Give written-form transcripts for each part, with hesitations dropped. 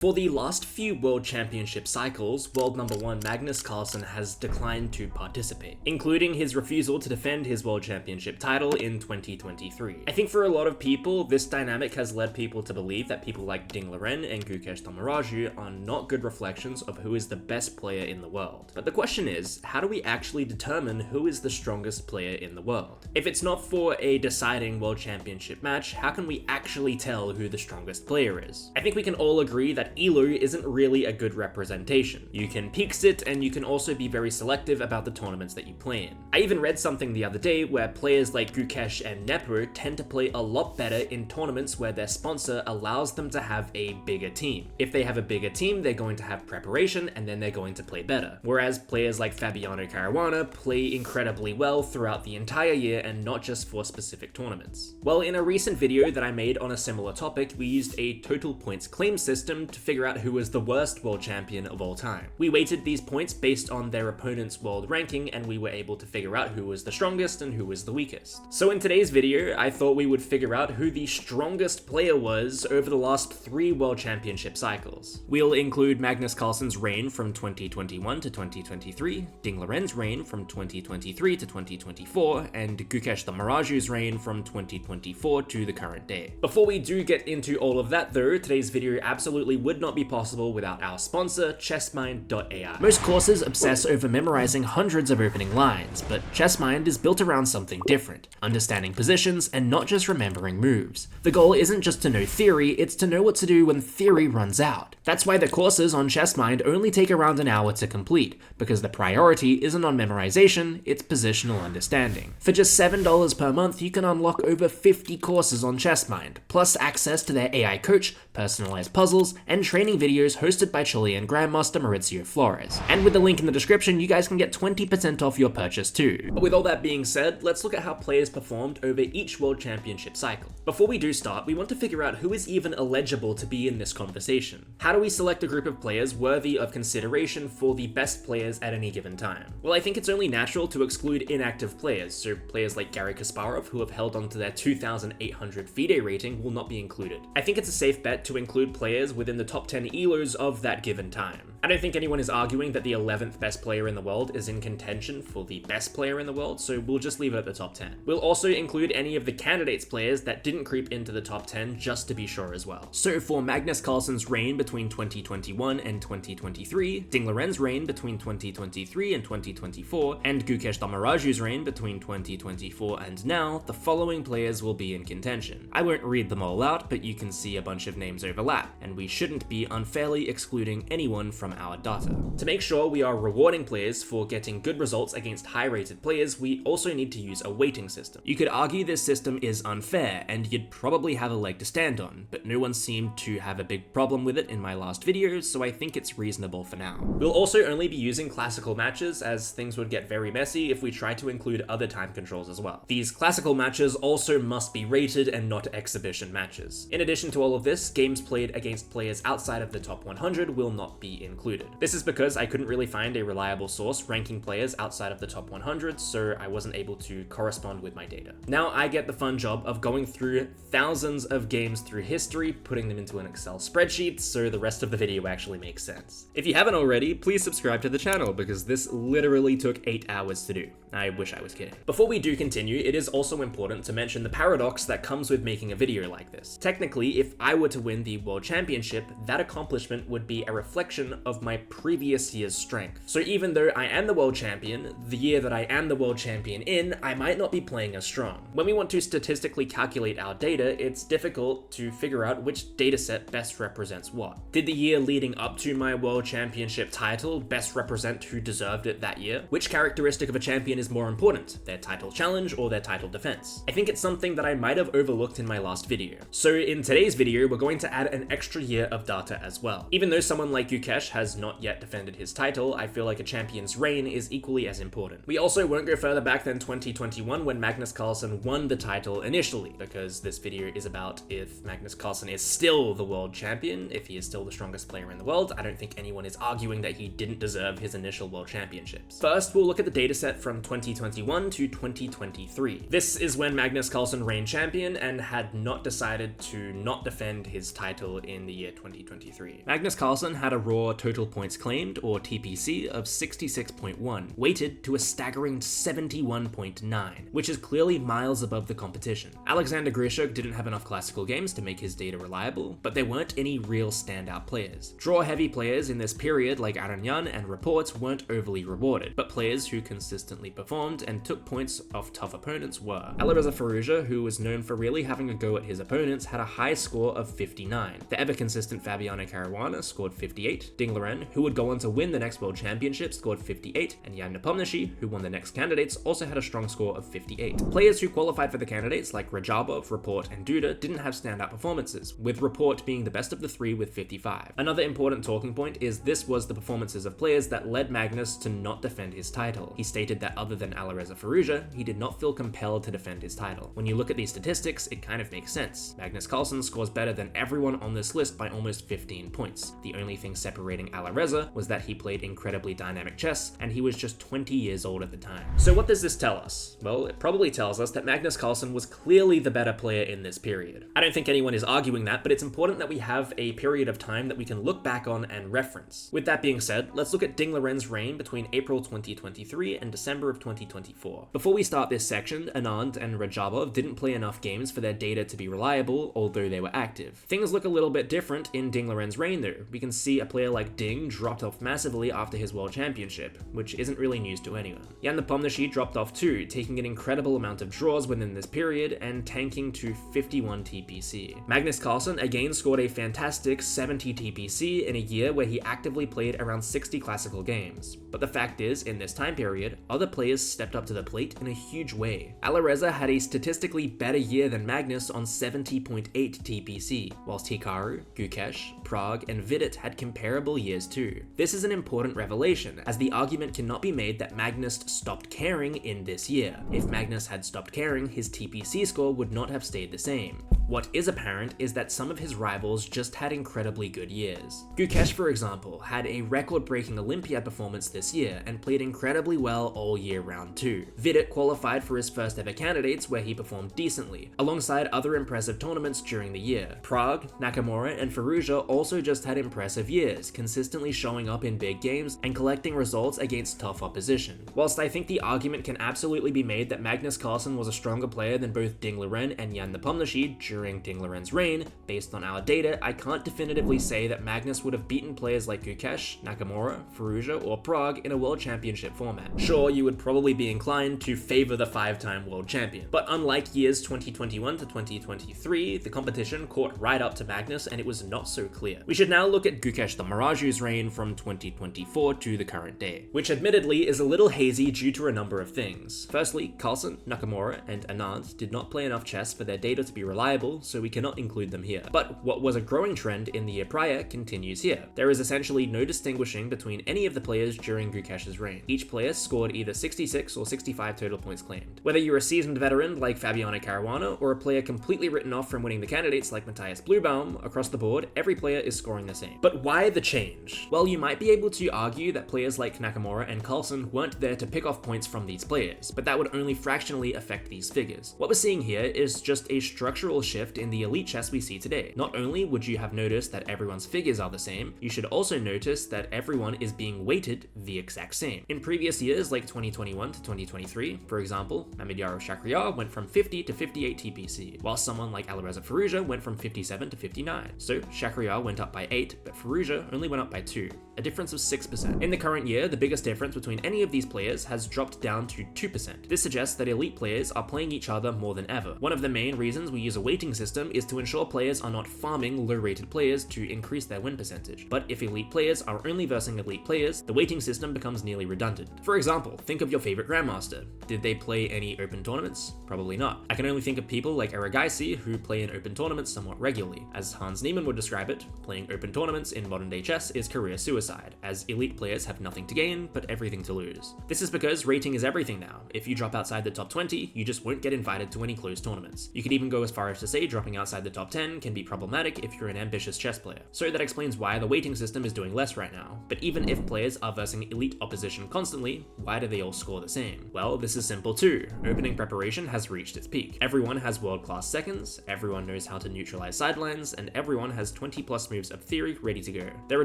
For the last few World Championship cycles, world number 1 Magnus Carlsen has declined to participate, including his refusal to defend his World Championship title in 2023. I think for a lot of people, this dynamic has led people to believe that people like Ding Liren and Gukesh Tomaraju are not good reflections of who is the best player in the world. But the question is, how do we actually determine who is the strongest player in the world? If it's not for a deciding World Championship match, how can we actually tell who the strongest player is? I think we can all agree that Elo isn't really a good representation. You can peak sit, and you can also be very selective about the tournaments that you play in. I even read something the other day where players like Gukesh and Nepo tend to play a lot better in tournaments where their sponsor allows them to have a bigger team. If they have a bigger team, they're going to have preparation and then they're going to play better. Whereas players like Fabiano Caruana play incredibly well throughout the entire year and not just for specific tournaments. Well, in a recent video that I made on a similar topic, we used a total points claim system to figure out who was the worst world champion of all time. We weighted these points based on their opponent's world ranking, and we were able to figure out who was the strongest and who was the weakest. So in today's video, I thought we would figure out who the strongest player was over the last 3 World Championship cycles. We'll include Magnus Carlsen's reign from 2021 to 2023, Ding Liren's reign from 2023 to 2024, and Gukesh Tomaraju's reign from 2024 to the current day. Before we do get into all of that though, today's video absolutely would not be possible without our sponsor, ChessMind.ai. Most courses obsess over memorizing hundreds of opening lines, but ChessMind is built around something different, understanding positions and not just remembering moves. The goal isn't just to know theory, it's to know what to do when theory runs out. That's why the courses on ChessMind only take around an hour to complete, because the priority isn't on memorization, it's positional understanding. For just $7 per month, you can unlock over 50 courses on ChessMind, plus access to their AI coach, personalized puzzles, and training videos hosted by Chilean Grandmaster Maurizio Flores. And with the link in the description, you guys can get 20% off your purchase too. But with all that being said, let's look at how players performed over each World Championship cycle. Before we do start, we want to figure out who is even eligible to be in this conversation. How do we select a group of players worthy of consideration for the best players at any given time? Well, I think it's only natural to exclude inactive players, so players like Garry Kasparov, who have held onto their 2,800 FIDE rating, will not be included. I think it's a safe bet to include players within the top 10 ELOs of that given time. I don't think anyone is arguing that the 11th best player in the world is in contention for the best player in the world, so we'll just leave it at the top 10. We'll also include any of the candidates players that didn't creep into the top 10 just to be sure as well. So for Magnus Carlsen's reign between 2021 and 2023, Ding Liren's reign between 2023 and 2024, and Gukesh Tomaraju's reign between 2024 and now, the following players will be in contention. I won't read them all out, but you can see a bunch of names overlap, and we shouldn't be unfairly excluding anyone from our data. To make sure we are rewarding players for getting good results against high-rated players, we also need to use a weighting system. You could argue this system is unfair, and you'd probably have a leg to stand on, but no one seemed to have a big problem with it in my last video, so I think it's reasonable for now. We'll also only be using classical matches, as things would get very messy if we try to include other time controls as well. These classical matches also must be rated and not exhibition matches. In addition to all of this, games played against players outside of the top 100 will not be included. This is because I couldn't really find a reliable source ranking players outside of the top 100, so I wasn't able to correspond with my data. Now I get the fun job of going through thousands of games through history, putting them into an Excel spreadsheet, so the rest of the video actually makes sense. If you haven't already, please subscribe to the channel, because this literally took 8 hours to do. I wish I was kidding. Before we do continue, it is also important to mention the paradox that comes with making a video like this. Technically, if I were to win the World Championship, that accomplishment would be a reflection of my previous year's strength. So even though I am the world champion, the year that I am the world champion in, I might not be playing as strong. When we want to statistically calculate our data, it's difficult to figure out which dataset best represents what. Did the year leading up to my world championship title best represent who deserved it that year? Which characteristic of a champion is more important, their title challenge or their title defense? I think it's something that I might have overlooked in my last video. So in today's video, we're going to add an extra year of data as well. Even though someone like Gukesh has not yet defended his title, I feel like a champion's reign is equally as important. We also won't go further back than 2021 when Magnus Carlsen won the title initially, because this video is about if Magnus Carlsen is still the world champion, if he is still the strongest player in the world. I don't think anyone is arguing that he didn't deserve his initial world championships. First, we'll look at the dataset from 2021 to 2023. This is when Magnus Carlsen reigned champion and had not decided to not defend his title in the year 2023. Magnus Carlsen had a raw total points claimed, or TPC, of 66.1, weighted to a staggering 71.9, which is clearly miles above the competition. Alexander Grishuk didn't have enough classical games to make his data reliable, but there weren't any real standout players. Draw-heavy players in this period like Aranyan and Reports weren't overly rewarded, but players who consistently performed and took points off tough opponents were. Alireza Firouzja, who was known for really having a go at his opponents, had a high score of 59. The ever-consistent Fabiano Caruana scored 58. Ding Liren, who would go on to win the next World Championship, scored 58, and Jan Nepomniachtchi, who won the next candidates, also had a strong score of 58. Players who qualified for the candidates like Rajabov, Report, and Duda didn't have standout performances, with Report being the best of the three with 55. Another important talking point is this was the performances of players that led Magnus to not defend his title. He stated that other than Alireza Firouzja, he did not feel compelled to defend his title. When you look at these statistics, it kind of makes sense. Magnus Carlsen scores better than everyone on this list by almost 15 points. The only thing separating Alireza was that he played incredibly dynamic chess, and he was just 20 years old at the time. So what does this tell us? Well, it probably tells us that Magnus Carlsen was clearly the better player in this period. I don't think anyone is arguing that, but it's important that we have a period of time that we can look back on and reference. With that being said, let's look at Ding Liren's reign between April 2023 and December of 2024. Before we start this section, Anand and Rajabov didn't play enough games for their data to be reliable, although they were active. Things look a little bit different in Ding Liren's reign though. We can see a player like Ding dropped off massively after his world championship, which isn't really news to anyone. Jan Nepomniachtchi dropped off too, taking an incredible amount of draws within this period and tanking to 51 TPC. Magnus Carlsen again scored a fantastic 70 TPC in a year where he actively played around 60 classical games. But the fact is, in this time period, other players stepped up to the plate in a huge way. Alireza had a statistically better year than Magnus on 70.8 TPC, whilst Hikaru, Gukesh, Prague, and Vidit had comparable years too. This is an important revelation, as the argument cannot be made that Magnus stopped caring in this year. If Magnus had stopped caring, his TPC score would not have stayed the same. What is apparent is that some of his rivals just had incredibly good years. Gukesh, for example, had a record-breaking Olympiad performance this year and played incredibly well all year round too. Vidit qualified for his first ever candidates where he performed decently, alongside other impressive tournaments during the year. Prague, Nakamura, and Firouzja also just had impressive years, consistently showing up in big games and collecting results against tough opposition. Whilst I think the argument can absolutely be made that Magnus Carlsen was a stronger player than both Ding Liren and Jan Nepomniachtchi during Ding Liren's reign, based on our data, I can't definitively say that Magnus would have beaten players like Gukesh, Nakamura, Firouzja, or Prague in a world championship format. Sure, you would probably be inclined to favor the 5-time world champion, but unlike years 2021 to 2023, the competition caught right up to Magnus and it was not so clear. We should now look at Gukesh the Maraju's reign from 2024 to the current day, which admittedly is a little hazy due to a number of things. Firstly, Carlsen, Nakamura, and Anand did not play enough chess for their data to be reliable, so we cannot include them here. But what was a growing trend in the year prior continues here. There is essentially no distinguishing between any of the players during Gukesh's reign. Each player scored either 66 or 65 total points claimed. Whether you're a seasoned veteran like Fabiano Caruana or a player completely written off from winning the candidates like Matthias Bluebaum, across the board, every player is scoring the same. But why the change? Well, you might be able to argue that players like Nakamura and Carlsen weren't there to pick off points from these players, but that would only fractionally affect these figures. What we're seeing here is just a structural shift in the elite chess we see today. Not only would you have noticed that everyone's figures are the same, you should also notice that everyone is being weighted the exact same. In previous years like 2021 to 2023, for example, Mamedyarov Shakhriyar went from 50 to 58 TPC, while someone like Alireza Firouzja went from 57 to 59. So Shakhriyar went up by 8, but Firouzja only went up by 2, a difference of 6%. In the current year, the biggest difference between any of these players has dropped down to 2%. This suggests that elite players are playing each other more than ever. One of the main reasons we use a weighting system is to ensure players are not farming low-rated players to increase their win percentage. But if elite players are only versing elite players, the weighting system becomes nearly redundant. For example, think of your favorite grandmaster. Did they play any open tournaments? Probably not. I can only think of people like Aragaisi who play in open tournaments somewhat regularly. As Hans Niemann would describe it, playing open tournaments in modern day chess is career suicide. side, as elite players have nothing to gain, but everything to lose. This is because rating is everything now. If you drop outside the top 20, you just won't get invited to any closed tournaments. You could even go as far as to say dropping outside the top 10 can be problematic if you're an ambitious chess player. So that explains why the weighting system is doing less right now. But even if players are versing elite opposition constantly, why do they all score the same? Well, this is simple too. Opening preparation has reached its peak. Everyone has world-class seconds, everyone knows how to neutralize sidelines, and everyone has 20 plus moves of theory ready to go. There are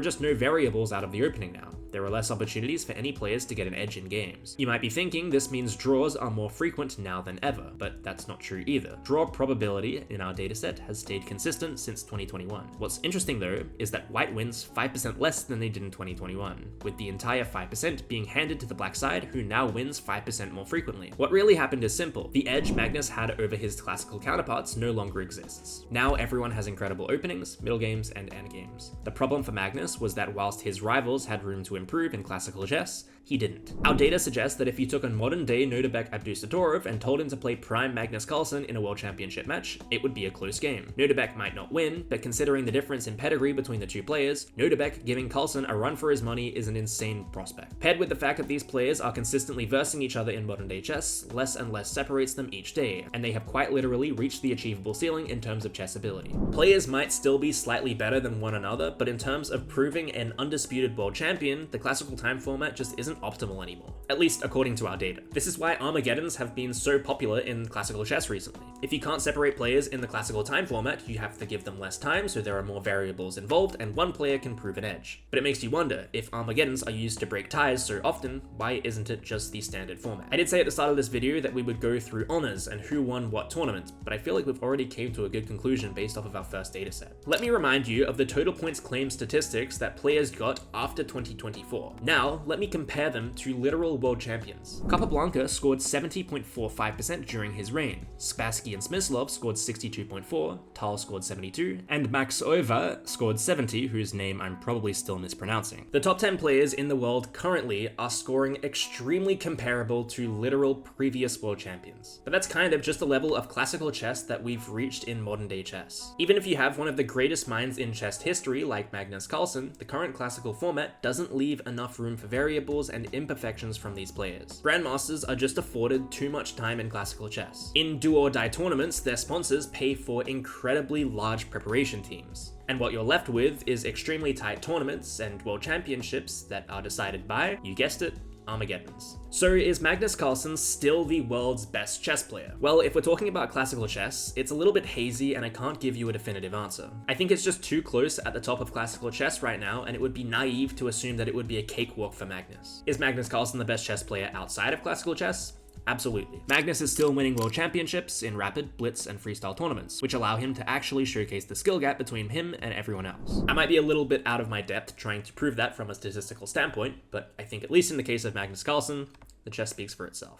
just no variables out of the opening now. There are less opportunities for any players to get an edge in games. You might be thinking this means draws are more frequent now than ever, but that's not true either. Draw probability in our dataset has stayed consistent since 2021. What's interesting though is that white wins 5% less than they did in 2021, with the entire 5% being handed to the black side, who now wins 5% more frequently. What really happened is simple. The edge Magnus had over his classical counterparts no longer exists. Now everyone has incredible openings, middle games, and endgames. The problem for Magnus was that whilst his rivals had room to improve in classical chess, he didn't. Our data suggests that if you took a modern-day Nodebek Abdusatorov and told him to play prime Magnus Carlsen in a world championship match, it would be a close game. Nodebek might not win, but considering the difference in pedigree between the two players, Nodebek giving Carlsen a run for his money is an insane prospect. Paired with the fact that these players are consistently versing each other in modern-day chess, less and less separates them each day, and they have quite literally reached the achievable ceiling in terms of chess ability. Players might still be slightly better than one another, but in terms of proving an undisputed world champion, the classical time format just isn't optimal anymore, at least according to our data. This is why Armageddons have been so popular in classical chess recently. If you can't separate players in the classical time format, you have to give them less time so there are more variables involved and one player can prove an edge. But it makes you wonder, if Armageddons are used to break ties so often, why isn't it just the standard format? I did say at the start of this video that we would go through honors and who won what tournament, but I feel like we've already came to a good conclusion based off of our first dataset. Let me remind you of the total points claim statistics that players got after 2024. Now, let me compare them to literal world champions. Capablanca scored 70.45% during his reign, Spassky and Smyslov scored 62.4, Tal scored 72, and Max Over scored 70, whose name I'm probably still mispronouncing. The top 10 players in the world currently are scoring extremely comparable to literal previous world champions. But that's kind of just the level of classical chess that we've reached in modern day chess. Even if you have one of the greatest minds in chess history like Magnus Carlsen, the current classical format doesn't leave enough room for variables and imperfections from these players. Grandmasters are just afforded too much time in classical chess. In do-or-die tournaments, their sponsors pay for incredibly large preparation teams. And what you're left with is extremely tight tournaments and world championships that are decided by, you guessed it, Armageddons. So is Magnus Carlsen still the world's best chess player? Well, if we're talking about classical chess, it's a little bit hazy and I can't give you a definitive answer. I think it's just too close at the top of classical chess right now, and it would be naive to assume that it would be a cakewalk for Magnus. Is Magnus Carlsen the best chess player outside of classical chess? Absolutely. Magnus is still winning world championships in rapid, blitz, and freestyle tournaments, which allow him to actually showcase the skill gap between him and everyone else. I might be a little bit out of my depth trying to prove that from a statistical standpoint, but I think at least in the case of Magnus Carlsen, the chess speaks for itself.